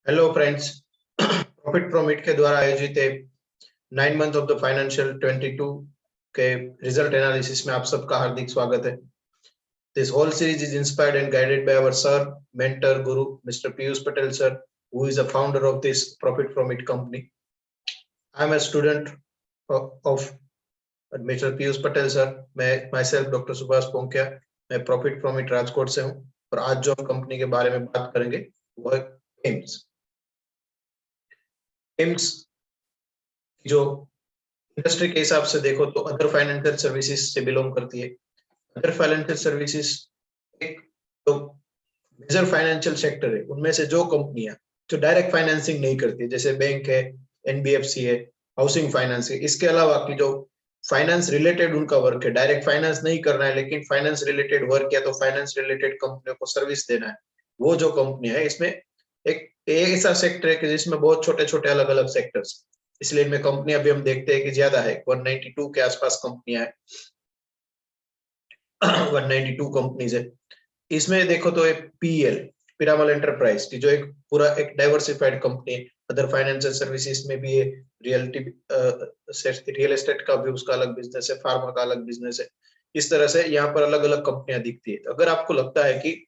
Hello friends, profit from it के द्वारा आयोजित 9 मंथ ऑफ द फाइनेंशियल 22 के रिजल्ट एनालिसिस में आप सबका हार्दिक स्वागत है। This whole series is inspired and guided by our sir, mentor, guru mister Piyush Patel sir, who is a founder of this profit from it company. I am a student of Mr. Piyush Patel sir. मैं myself doctor Subhash पोंकिया, मैं profit from it Rajkot से हूँ और आज जो हम company के बारे में बात करेंगे वो है एम्स। एम्स जो इंडस्ट्री के हिसाब से देखो तो अदर फाइनेंशियल सर्विसेज से बिलोंग करती है। अदर फाइनेंशियल सर्विसेज एक तो मेजर फाइनेंशियल सेक्टर है, उनमें से जो कंपनियां जो डायरेक्ट फाइनेंसिंग नहीं करती, जैसे बैंक है, एनबीएफसी है, हाउसिंग फाइनेंस है, इसके अलावा की जो फाइनेंस रिलेटेड उनका वर्क है, डायरेक्ट फाइनेंस नहीं करना है लेकिन फाइनेंस रिलेटेड वर्क या तो फाइनेंस रिलेटेड कंपनियों को सर्विस देना है, वो जो कंपनी है इसमें एक ऐसा सेक्टर है कि जिसमें बहुत छोटे छोटे अलग अलग सेक्टर्स, इसलिए इनमें कंपनियां भी हम देखते हैं कि ज्यादा है, 192 के आसपास कंपनियां है। 192 कंपनीज है। इसमें देखो तो एक पीएल पिरामल एंटरप्राइज की जो एक पूरा एक डाइवर्सिफाइड कंपनी है। अदर फाइनेंशियल सर्विसेज में भी रियल एस्टेट का भी उसका अलग बिजनेस है, फार्मा का अलग बिजनेस है। इस तरह से यहाँ पर अलग अलग कंपनियां दिखती है। तो अगर आपको लगता है कि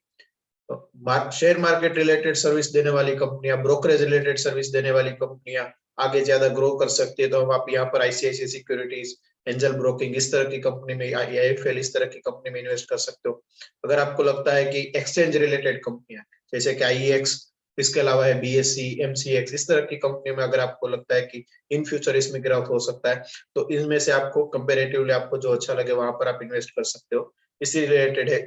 शेयर मार्केट रिलेटेड सर्विस देने वाली कंपनियां, ब्रोकरेज रिलेटेड सर्विस देने वाली कंपनियां आगे ज्यादा ग्रो कर सकती है, तो आप यहाँ पर आईसीआईसीआई सिक्योरिटीज, एंजल ब्रोकिंग, इस तरह की कंपनी में, आईआईएफएल, इस तरह की कंपनी में इन्वेस्ट कर सकते हो। अगर आपको लगता है कि एक्सचेंज रिलेटेड कंपनियां जैसे कि आईईएक्स, इसके अलावा है बीएससी, एमसीएक्स, इस तरह की कंपनी में अगर आपको लगता है कि इन फ्यूचर इसमें ग्रोथ हो सकता है, तो इनमें से आपको कंपेरेटिवली आपको जो अच्छा लगे वहां पर आप इन्वेस्ट कर सकते हो। इसी रिलेटेड है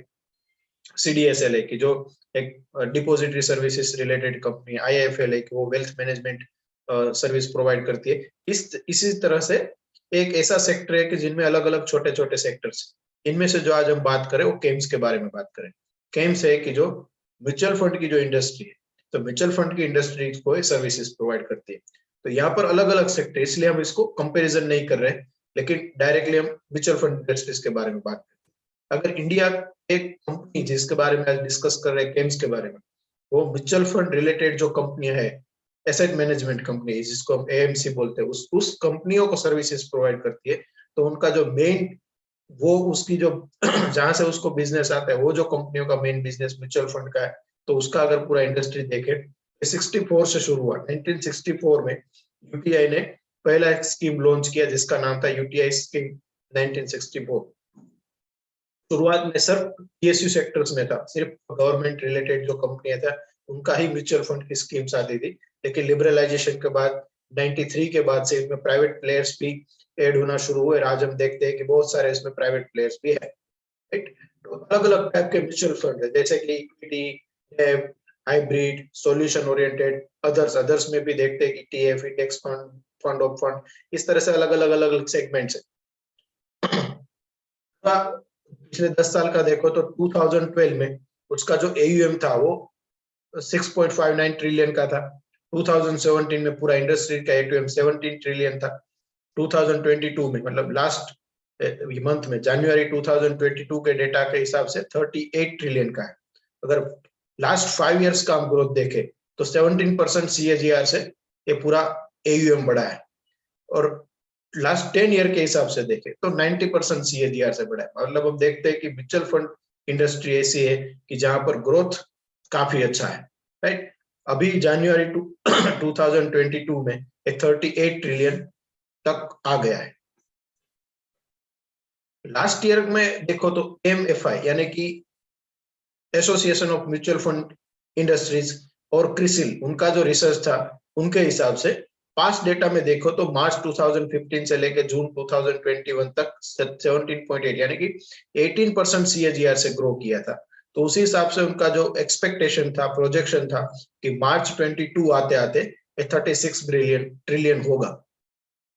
सीडीएसएल की जो एक depository services related company, IIFL है कि वो वेल्थ मैनेजमेंट सर्विस प्रोवाइड करती है। इसी तरह से एक ऐसा सेक्टर है कि जिनमें अलग अलग छोटे छोटे सेक्टर्स, इनमें से जो आज हम बात करें वो केम्स के बारे में बात करें। केम्स है कि जो म्यूचुअल फंड की जो इंडस्ट्री है, तो म्यूचुअल फंड की इंडस्ट्री को सर्विसेज प्रोवाइड करती है। तो यहाँ पर अलग अलग सेक्टर, इसलिए हम इसको कंपेरिजन नहीं कर रहे, लेकिन डायरेक्टली हम म्यूचुअल फंड इंडस्ट्रीज के बारे में बात करते हैं। अगर इंडिया एक कंपनी जिसके बारे में आज डिस्कस कर रहे हैं केम्स के बारे में, वो म्यूचुअल फंड रिलेटेड जो कंपनियां है, एसेट मैनेजमेंट कंपनी जिसको हम एएमसी बोलते हैं, उस कंपनियों को सर्विसेज प्रोवाइड करती है। तो उनका जो मेन, वो उसकी जो जहां से उसको बिजनेस आता है, वो जो कंपनियों का मेन बिजनेस म्यूचुअल फंड का है, तो उसका अगर पूरा इंडस्ट्री देखे, 64 से शुरू हुआ। 1964 में यूटीआई ने पहला एक स्कीम लॉन्च किया जिसका नाम था यूटीआई स्कीम 1964। शुरुआत में सिर्फ पीएसयू सेक्टर्स में था, सिर्फ गवर्नमेंट रिलेटेड जो कंपनियां था उनका ही म्यूचुअल फंड की स्कीम्स आती थी। लेकिन लिबरलाइजेशन के बाद 93 के बाद से इसमें प्राइवेट प्लेयर्स भी ऐड होना शुरू हुए। आज हम देखते हैं कि बहुत सारे इसमें प्राइवेट प्लेयर्स भी है, राइट। तो अलग अलग टाइप के म्यूचुअल फंड है, जैसे कि equity, hybrid, solution oriented, others में भी देखते हैं कि TF, index fund, fund of fund, इस तरह से अलग अलग सेगमेंट्स है। पिछले 10 साल का देखो तो 2012 में उसका जो एयूएम था वो 6.59 ट्रिलियन का था। 2017 में पूरा इंडस्ट्री का एयूएम 17 ट्रिलियन था। 2022 में, मतलब लास्ट मंथ में, जनवरी 2022 के डेटा के हिसाब से 38 ट्रिलियन का है। अगर लास्ट 5 इयर्स का हम ग्रोथ देखें तो 17% सीएजीआर से ये पूरा एयूएम बढ़ा है, और लास्ट 10 ईयर के हिसाब से देखें तो 90% सीएजीआर से बढ़ा है। मतलब हम देखते हैं कि म्यूचुअल फंड इंडस्ट्री ऐसी है कि जहां पर ग्रोथ काफी अच्छा है, राइट। अभी जनवरी 2022 में 38 ट्रिलियन तक आ गया है। लास्ट ईयर में देखो तो एमएफआई यानी कि association of mutual fund industries और क्रिसिल, उनका जो रिसर्च था, उनके हिसाब से पास्ट डेटा में देखो तो मार्च 2015 से लेकर जून 2021 तक 17.8 यानी कि 18% सीएजीआर से ग्रो किया था। तो उसी हिसाब से उनका जो एक्सपेक्टेशन था, प्रोजेक्शन था कि मार्च 22 आते आते 36 ट्रिलियन होगा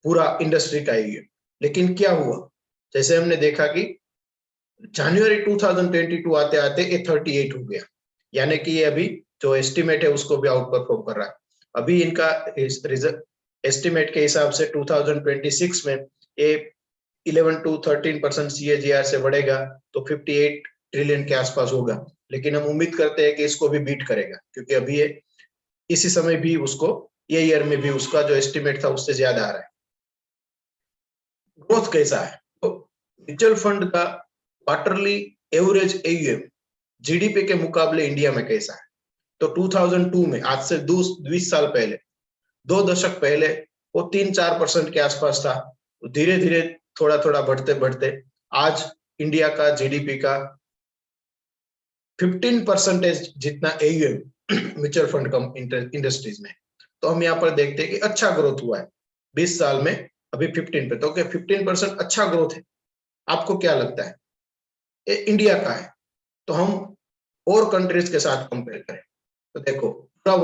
पूरा इंडस्ट्री का ये। लेकिन क्या हुआ, जैसे हमने देखा कि जनवरी 2022 आते आते 38 हो गया, यानी कि ये अभी जो एस्टिमेट है उसको भी आउट परफॉर्म कर रहा है। अभी इनका एस्टिमेट के हिसाब से 2026 में ये 11 to 13% सीएजीआर से बढ़ेगा तो 58 ट्रिलियन के आसपास होगा। लेकिन हम उम्मीद करते हैं कि इसको भी बीट करेगा, क्योंकि अभी ये इसी समय भी उसको, ये ईयर में भी उसका जो एस्टिमेट था उससे ज्यादा आ रहा है। ग्रोथ कैसा है? तो म्यूचुअल फंड का क्वार्टरली एवरेज एयूएम जीडीपी के मुकाबले इंडिया में कैसा है? तो 2002 में, आज से 20 साल पहले, 2 दशक पहले, वो 3-4% के आसपास था। धीरे धीरे थोड़ा थोड़ा बढ़ते बढ़ते आज इंडिया का जीडीपी का 15% जितना एयूएम म्यूचुअल फंड इंडस्ट्रीज में। तो हम यहाँ पर देखते हैं कि अच्छा ग्रोथ हुआ है 20 साल में, अभी 15 पे। तो क्या 15% अच्छा ग्रोथ है? आपको क्या लगता है? ये इंडिया का है। तो हम और कंट्रीज के साथ कंपेयर करें तो देखो, पूरा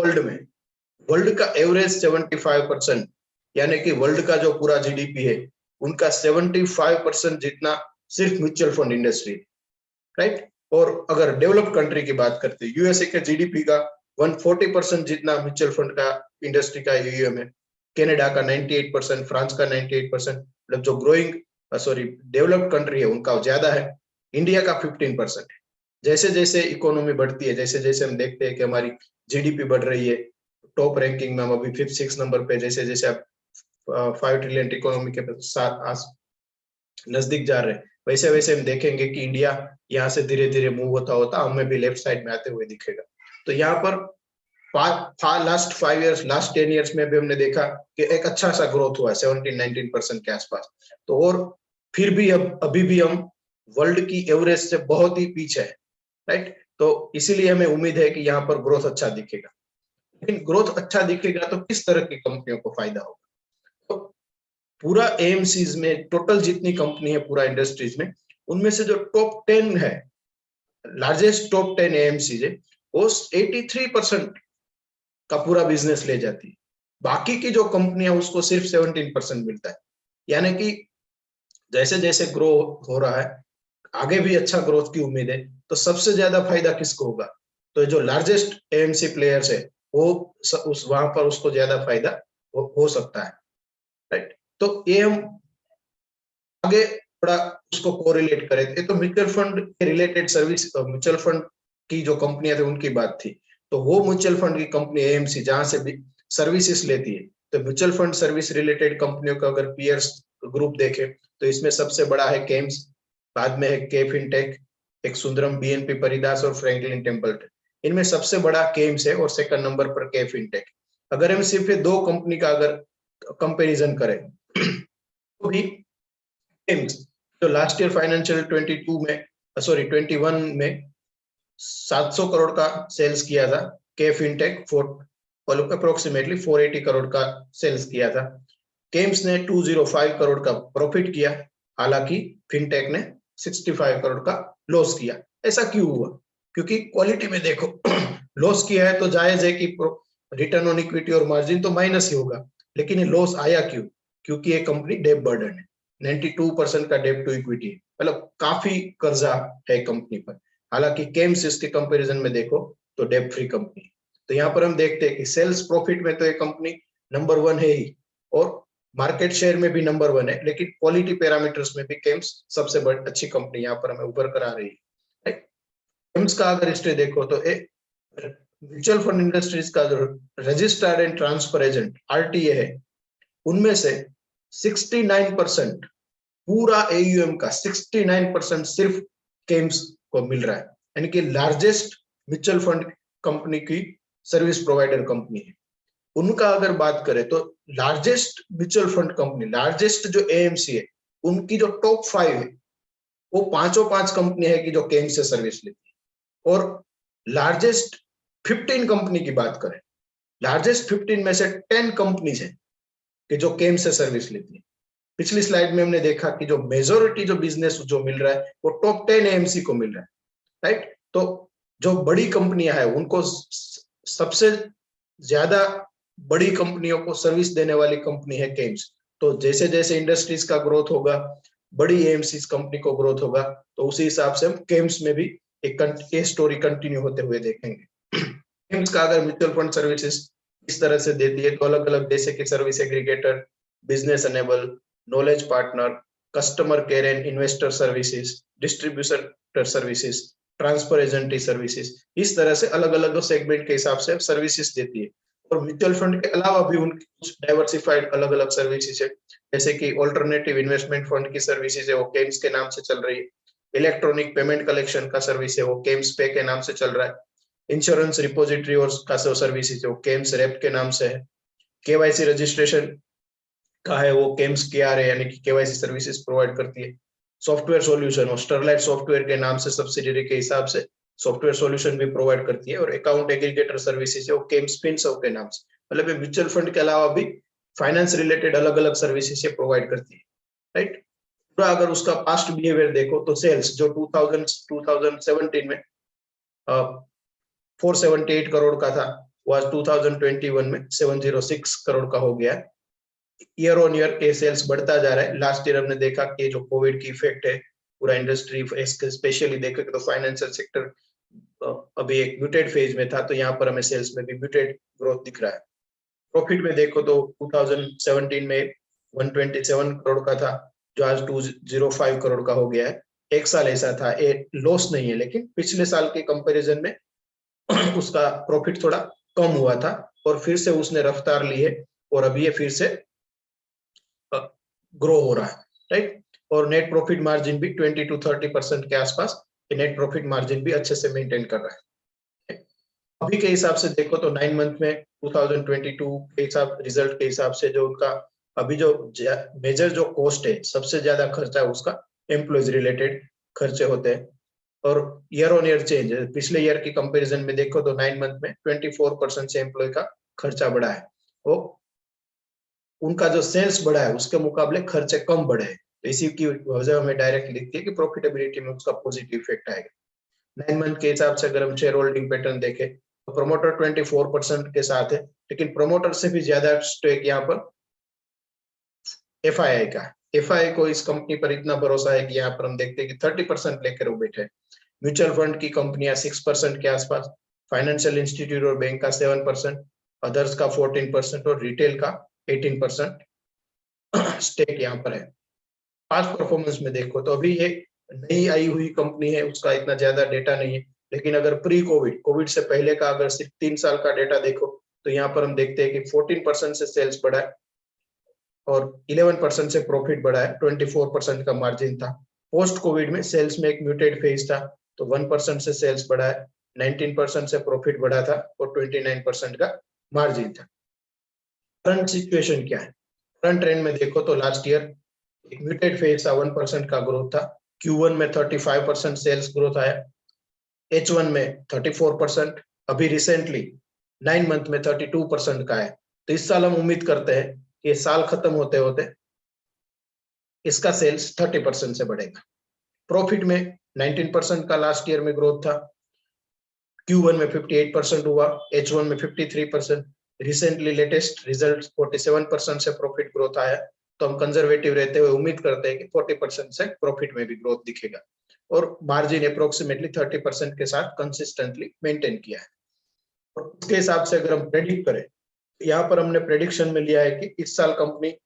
वर्ल्ड का एवरेज 75%, यानी कि वर्ल्ड का जो पूरा जीडीपी है उनका 75% जितना सिर्फ म्यूचुअल फंड इंडस्ट्री, राइट। और अगर डेवलप्ड कंट्री की बात करते हैं, यूएसए के जीडीपी का 140% जितना म्यूचुअल फंड का इंडस्ट्री का यूएम है, कनाडा का 98%, फ्रांस का 98%, मतलब जो ग्रोइंग डेवलप्ड कंट्री है उनका ज्यादा है। इंडिया का 15% है। जैसे जैसे इकोनॉमी बढ़ती है, जैसे जैसे हम देखते हैं कि हमारी जीडीपी बढ़ रही है, टॉप रैंकिंग में हम अभी 5th-6th नंबर पे, जैसे जैसे आप 5 ट्रिलियन इकोनॉमी के साथ नजदीक जा रहे हैं, वैसे वैसे हम देखेंगे कि इंडिया यहाँ से धीरे धीरे मूव होता होता हमें भी लेफ्ट साइड में आते हुए दिखेगा। तो यहाँ पर लास्ट 5 इयर्स, लास्ट 10 इयर्स में भी हमने देखा कि एक अच्छा सा ग्रोथ हुआ है 17-19% के आसपास। तो और फिर भी अभी भी हम वर्ल्ड की एवरेज से बहुत ही पीछे है, राइट। तो इसीलिए हमें उम्मीद है कि यहाँ पर ग्रोथ अच्छा दिखेगा। लेकिन ग्रोथ अच्छा दिखेगा तो किस तरह की कंपनियों को फायदा होगा? तो पूरा एएमसीज में टोटल जितनी कंपनी है पूरा इंडस्ट्रीज में, उनमें से जो टॉप 10 है, लार्जेस्ट टॉप 10 एएमसीज है, वो 83% का पूरा बिजनेस ले जाती है। बाकी की जो कंपनियां उसको सिर्फ 17% मिलता है। यानी कि जैसे जैसे ग्रो हो रहा है, आगे भी अच्छा ग्रोथ की उम्मीद है, तो सबसे ज्यादा फायदा किसको होगा? तो जो लार्जेस्ट एएमसी प्लेयर्स है वो उस वहां पर उसको ज्यादा फायदा हो सकता है, राइट। तो ये हम आगे थोड़ा उसको कोरिलेट करें तो म्यूचुअल फंड के रिलेटेड सर्विस, म्यूचुअल फंड की जो कंपनियां थी उनकी बात थी। तो वो म्यूचुअल फंड की कंपनी एएमसी जहां से भी सर्विसेज लेती है, तो म्यूचुअल फंड सर्विस रिलेटेड कंपनियों का अगर पीयर्स ग्रुप देखें तो इसमें सबसे बड़ा है केम्स, बाद में है के फिनटेक, एक सुंदरम, बीएनपी परिदास और फ्रैंकलिन टेम्पल्टन। इनमें सबसे बड़ा केम्स है और सेकंड नंबर पर के फिनटेक। अगर हम सिर्फ ये दो कंपनी का अगर कंपैरिजन करें तो भी तो लास्ट ईयर फाइनेंशियल 21 में 700 करोड़ का सेल्स किया था। के फिनटेक अप्रोक्सीमेटली 480 करोड़ का सेल्स किया था। केम्स ने 205 करोड़ का प्रॉफिट किया, हालांकि फिनटेक ने 65 करोड़ का लॉस किया। ऐसा क्यों हुआ? क्योंकि क्वालिटी में देखो लॉस किया है तो जायज है कि रिटर्न ऑन इक्विटी और मार्जिन तो माइनस ही होगा, लेकिन ये लॉस आया क्यों? क्योंकि ये कंपनी डेट बर्डन है, 92% का डेट टू इक्विटी, मतलब काफी कर्जा है कंपनी पर। हालांकि केम्स इसके कंपैरिजन में देखो तो डेट फ्री कंपनी। तो यहाँ पर हम देखते हैं कि सेल्स प्रॉफिट में तो ये कंपनी नंबर 1 है ही, और मार्केट शेयर में भी नंबर 1 है, लेकिन क्वालिटी पैरामीटर्स में भी केम्स सबसे बड़ी अच्छी कंपनी यहाँ पर हमें उभर कर आ रही है। केम्स का अगर हिस्ट्री देखो तो म्यूचुअल फंड इंडस्ट्रीज का जो registered and transfer agent RTA है, उनमें से 69% पूरा एयूएम का 69% सिर्फ केम्स को मिल रहा है, यानी कि लार्जेस्ट म्यूचुअल फंड कंपनी की सर्विस प्रोवाइडर कंपनी है। उनका अगर बात करें तो largest mutual fund company, largest जो एएमसी है, उनकी जो टॉप 5 है वो 5 कंपनी है कि जो केम्स से सर्विस लेती है। और लार्जेस्ट 15 कंपनी की बात करें, लार्जेस्ट 15 में से 10 कंपनीज है कि जो केम्स से सर्विस लेती है। पिछली स्लाइड में हमने देखा कि जो मेजोरिटी जो बिजनेस जो मिल रहा है वो टॉप 10 एएमसी को मिल रहा है, राइट। तो जो बड़ी कंपनियां हैं उनको सबसे ज्यादा बड़ी कंपनियों को सर्विस देने वाली कंपनी है केम्स। तो जैसे जैसे इंडस्ट्रीज का ग्रोथ होगा, बड़ी एएमसी कंपनी को ग्रोथ होगा, तो उसी हिसाब से हम केम्स में भी एक स्टोरी कंटिन्यू होते हुए देखेंगे। केम्स का अगर म्यूचुअल फंड सर्विसेज इस तरह से देती है तो अलग अलग जैसे कि service aggregator, business enable, knowledge partner, customer care and investor services, distributor services, transfer agency services, इस तरह से अलग अलग सेगमेंट के हिसाब से सर्विसेज देती है। और म्यूचुअल फंड के अलावा भी उनकी कुछ डाइवर्सिफाइड अलग अलग सर्विसेज है, जैसे कि ऑल्टरनेटिव इन्वेस्टमेंट फंड की सर्विसेज है, वो केम्स के नाम से चल रही है। इलेक्ट्रॉनिक पेमेंट कलेक्शन का सर्विस है, वो केम्स पे के नाम से चल रहा है। इंश्योरेंस रिपोजिटरी और का सर्विसेज है, वो केम्स रेप के नाम से है। केवाईसी रजिस्ट्रेशन का है, वो केम्स केआर है, यानी कि केवाईसी सर्विसेज प्रोवाइड करती है। सॉफ्टवेयर सॉल्यूशन और स्टरलाइट सॉफ्टवेयर के नाम से सब्सिडियरी के हिसाब से सॉफ्टवेयर सॉल्यूशन भी प्रोवाइड करती है। और अकाउंट एग्रीगेटर सर्विसेज है, वो केम्स फिनसर्व के नाम से, मतलब म्यूचुअल फंड के अलावा भी फाइनेंस रिलेटेड अलग अलग सर्विसेज प्रोवाइड करती है, राइट। पूरा अगर उसका पास्ट बिहेवियर देखो तो सेल्स जो 2017 में 478 करोड़ का था, वो आज 2021 में 706 करोड़ का हो गया है। ईयर ऑन ईयर के सेल्स बढ़ता जा रहा है। लास्ट ईयर हमने देखा कि जो कोविड की इफेक्ट है पूरा इंडस्ट्री, स्पेशली देखे तो फाइनेंशियल सेक्टर अभी एक म्यूटेड फेज में था, तो यहाँ पर हमें सेल्स में भी म्यूटेड ग्रोथ दिख रहा है। प्रॉफिट में देखो तो 2017 में 127 करोड़ का था, जो आज 205 करोड़ का हो गया है। एक साल ऐसा था, लॉस नहीं है, लेकिन पिछले साल के कंपैरिजन में उसका प्रॉफिट थोड़ा कम हुआ था, और फिर से उसने रफ्तार ली है, और अभी ये फिर से ग्रो हो रहा है, राइट। और नेट प्रॉफिट मार्जिन भी 20 to 30% के आसपास नेट प्रॉफिट मार्जिन भी अच्छे से मेंटेन कर रहा है। अभी के हिसाब से देखो तो 9 मंथ में 2022 के हिसाब रिजल्ट के हिसाब से जो उनका अभी जो मेजर जो कॉस्ट है, सबसे ज्यादा खर्चा है उसका एम्प्लॉयज रिलेटेड खर्चे होते हैं। और ईयर ऑन ईयर चेंज है, पिछले ईयर की कंपैरिजन में देखो तो 9 मंथ में 24% से एम्प्लॉय का खर्चा बढ़ा है। वो उनका जो सेल्स बढ़ा है उसके मुकाबले खर्चे कम बढ़े हैं, तो इसी की वजह हमें डायरेक्ट दिखती है कि प्रॉफिटेबिलिटी में उसका पॉजिटिव इफेक्ट आएगा। 9 मंथ के हिसाब से अगर हम शेयर होल्डिंग पैटर्न देखें तो प्रोमोटर 24% के साथ है, लेकिन प्रोमोटर से भी ज्यादा स्टेक यहाँ पर एफआईआई का। एफआईआई को इस कंपनी पर इतना भरोसा है कि यहाँ पर हम देखते हैं कि 30% लेकर वो बैठे। म्यूचुअल फंड की कंपनियां 6% के आसपास, फाइनेंशियल इंस्टीट्यूट और बैंक का 7%, अदर्स का 14% और रिटेल का 18% स्टेक यहाँ पर है। पास्ट परफॉर्मेंस में देखो तो अभी ये नई आई हुई कंपनी है, उसका इतना ज्यादा डेटा नहीं है, लेकिन अगर प्री कोविड से पहले का अगर सिर्फ 3 साल का डेटा देखो तो यहाँ पर हम देखते हैं कि 14% से सेल्स बढ़ा है और 11% से प्रॉफिट बढ़ा है, 24% का मार्जिन था। पोस्ट कोविड में सेल्स में एक म्यूटेड फेज था, तो 1% से सेल्स बढ़ा है, 19% से प्रॉफिट बढ़ा था और 29% का मार्जिन था। करंट सिचुएशन क्या है? करंट ट्रेंड में देखो तो लास्ट ईयर एक म्यूटेड फेज था, 1% का ग्रोथ था। Q1 में 35% सेल्स ग्रोथ आया, H1 में 34%, अभी रिसेंटली 9 मंथ में 32% का है। तो इस साल हम उम्मीद करते हैं कि साल खत्म होते होते इसका सेल्स 30% से बढ़ेगा। प्रॉफिट में 19% का लास्ट ईयर में ग्रोथ था, Q1 में 58% हुआ, H1 में 53%, रिसेंटली लेटेस्ट रिजल्ट 47% से प्रॉफिट ग्रोथ आया। तो हम कंजर्वेटिव रहते हुए उम्मीद करते हैं कि 40% से प्रॉफिट में भी ग्रोथ दिखेगा, और मार्जिन अप्रोक्सीमेटली 30% के साथ कंसिस्टेंटली मेंटेन किया है। और उसके हिसाब से अगर हम प्रेडिक्ट करें, यहाँ पर हमने प्रेडिक्शन में लिया है कि इस साल कंपनी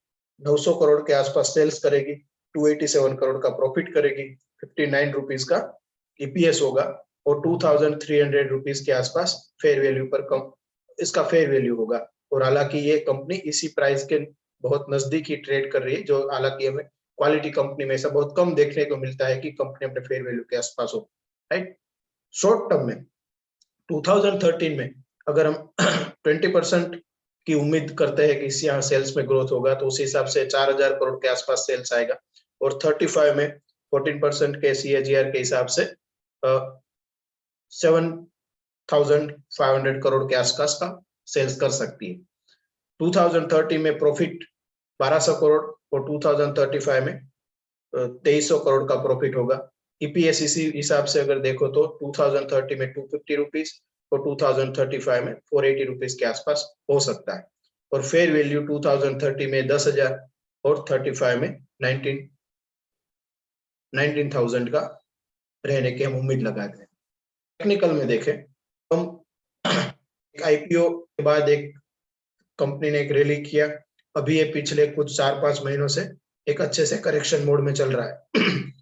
900 करोड़ के आसपास सेल्स करेगी, 287 करोड़ का प्रॉफिट करेगी, 59 रुपीज का ईपीएस होगा, और 2300 रुपीज के आसपास फेयर वैल्यू पर कम इसका फेयर वैल्यू होगा। और हालांकि ये कंपनी इसी प्राइस के बहुत नजदीक ही ट्रेड कर रही है, जो हालांकि हमें क्वालिटी कंपनी में ऐसा बहुत कम देखने को मिलता है कि कंपनी अपने फेयर वैल्यू के आसपास हो, राइट। शॉर्ट टर्म में 2013 में अगर हम 20% की उम्मीद करते हैं कि इस यहाँ सेल्स में ग्रोथ होगा, तो उस हिसाब से 4000 करोड़ के आसपास सेल्स आएगा, और 35 में 14% के सीएजीआर के हिसाब से 7500 करोड़ के आसपास का सेल्स कर सकती है। 2030 में प्रॉफिट 1200 करोड़ और 2035 में 2300 करोड़ का प्रॉफिट होगा। ईपीएस इसी हिसाब से अगर देखो तो 2030 में 250 रुपीज और 2035 में 480 रुपीज के आसपास हो सकता है। और फेयर वैल्यू 2030 में 10,000 और 35 में 19,000 का रहने की हम उम्मीद लगाते हैं। टेक्निकल में देखें हम एक आईपीओ के बाद एक कंपनी ने एक रैली किया, अभी ये पिछले कुछ 4-5 महीनों से एक अच्छे से करेक्शन मोड में चल रहा है।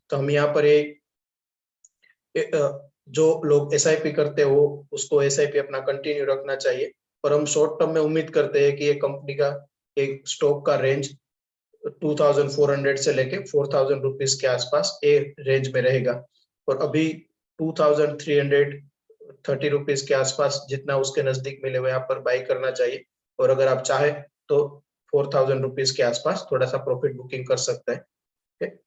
तो हम यहाँ पर जो लोग एसआईपी करते हैं वो उसको एसआईपी अपना कंटिन्यू रखना चाहिए, पर हम शॉर्ट टर्म में उम्मीद करते हैं कि ये कंपनी का एक स्टॉक का रेंज 2400 से लेके 4000 रुपीज के आसपास ए रेंज में रहेगा, और अभी 2330 रुपीज के आसपास जितना उसके नजदीक मिले हुए यहाँ पर बाई करना चाहिए, और अगर आप चाहे तो 4000 रुपीज के आसपास थोड़ा सा प्रॉफिट बुकिंग कर सकते हैं। ठीक है?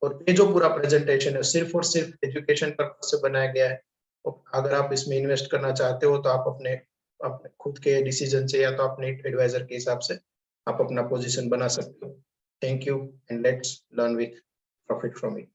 और ये जो पूरा प्रेजेंटेशन है सिर्फ और सिर्फ एजुकेशन पर्पज से बनाया गया है। और अगर आप इसमें इन्वेस्ट करना चाहते हो तो आप अपने अपने खुद के डिसीजन से या तो अपने एडवाइजर के हिसाब से आप अपना पोजीशन बना सकते हो। Thank you and let's learn with profit from it.